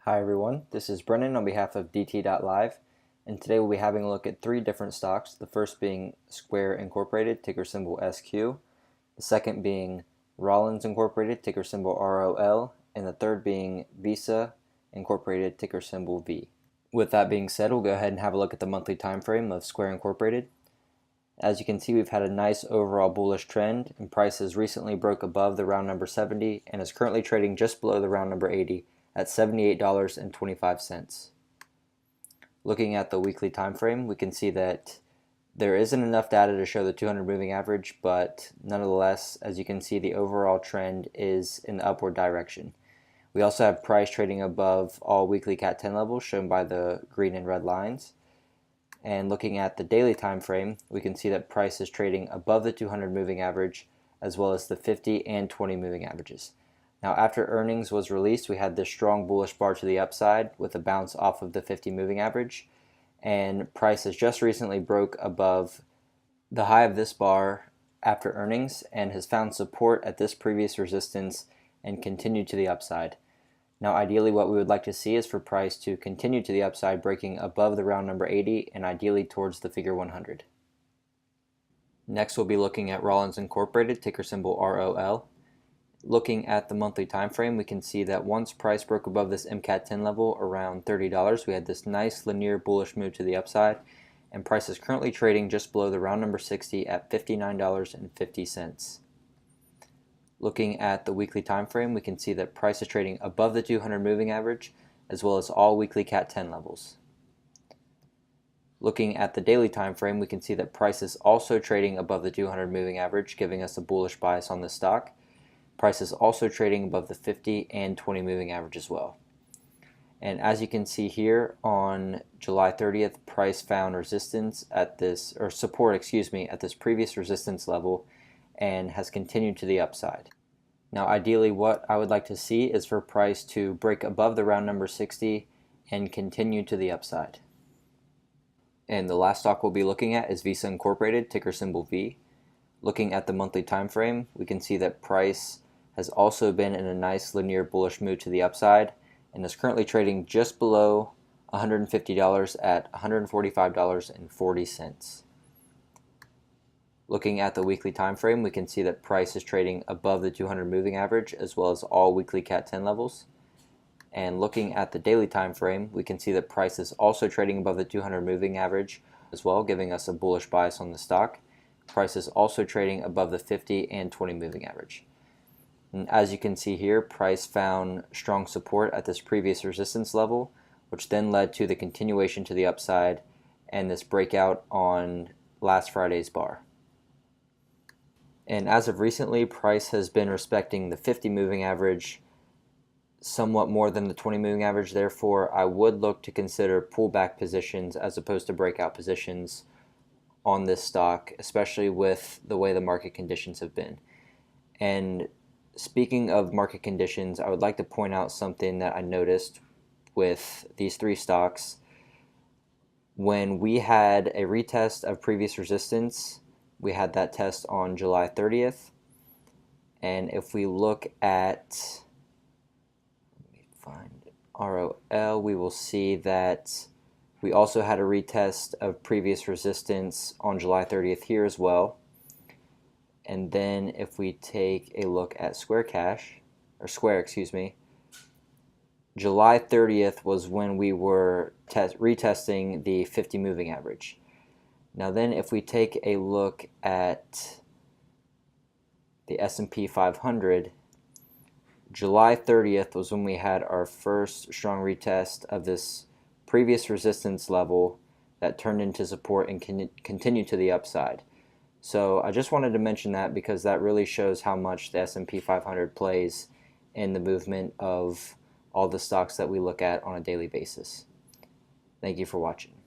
Hi everyone, this is Brennan on behalf of DT.Live, and today we'll be having a look at three different stocks, the first being Square Incorporated, ticker symbol SQ, the second being Rollins Incorporated, ticker symbol ROL, and the third being Visa Incorporated, ticker symbol V. With that being said, we'll go ahead and have a look at the monthly time frame of Square Incorporated. As you can see, we've had a nice overall bullish trend, and prices recently broke above the round number 70 and is currently trading just below the round number 80 at $78.25. Looking at the weekly time frame, we can see that there isn't enough data to show the 200 moving average, but nonetheless, as you can see, the overall trend is in the upward direction. We also have price trading above all weekly CAT 10 levels shown by the green and red lines. And looking at the daily time frame, we can see that price is trading above the 200 moving average as well as the 50 and 20 moving averages. Now, after earnings was released, we had this strong bullish bar to the upside with a bounce off of the 50 moving average, and price has just recently broke above the high of this bar after earnings and has found support at this previous resistance and continued to the upside. Now, ideally what we would like to see is for price to continue to the upside, breaking above the round number 80 and ideally towards the figure 100. Next, we'll be looking at Rollins Incorporated, ticker symbol ROL. Looking at the monthly time frame, we can see that once price broke above this MCAT 10 level around $30, we had this nice linear bullish move to the upside, and price is currently trading just below the round number 60 at $59.50. Looking at the weekly time frame, we can see that price is trading above the 200 moving average as well as all weekly CAT 10 levels. Looking at the daily time frame, we can see that price is also trading above the 200 moving average, giving us a bullish bias on this stock. Price is also trading above the 50 and 20 moving average as well. And as you can see here, on July 30th, price found resistance at this, or support, at this previous resistance level and has continued to the upside. Now, ideally, what I would like to see is for price to break above the round number 60 and continue to the upside. And the last stock we'll be looking at is Visa Incorporated, ticker symbol V. Looking at the monthly time frame, we can see that price has also been in a nice linear bullish move to the upside and is currently trading just below $150 at $145.40. Looking at the weekly time frame, we can see that price is trading above the 200 moving average as well as all weekly CAT 10 levels. And looking at the daily time frame, we can see that price is also trading above the 200 moving average as well, giving us a bullish bias on the stock. Price is also trading above the 50 and 20 moving average. And as you can see here, price found strong support at this previous resistance level, which then led to the continuation to the upside and this breakout on last Friday's bar. And as of recently, price has been respecting the 50 moving average somewhat more than the 20 moving average. Therefore, I would look to consider pullback positions as opposed to breakout positions on this stock, especially with the way the market conditions have been. And speaking of market conditions, I would like to point out something that I noticed with these three stocks. When we had a retest of previous resistance, we had that test on July 30th. And if we look at, let me find ROL, we will see that we also had a retest of previous resistance on July 30th here as well. And then if we take a look at Square, July 30th was when we were retesting the 50 moving average. Now then, if we take a look at the S&P 500, July 30th was when we had our first strong retest of this previous resistance level that turned into support and continued to the upside. So I just wanted to mention that because that really shows how much the S&P 500 plays in the movement of all the stocks that we look at on a daily basis. Thank you for watching.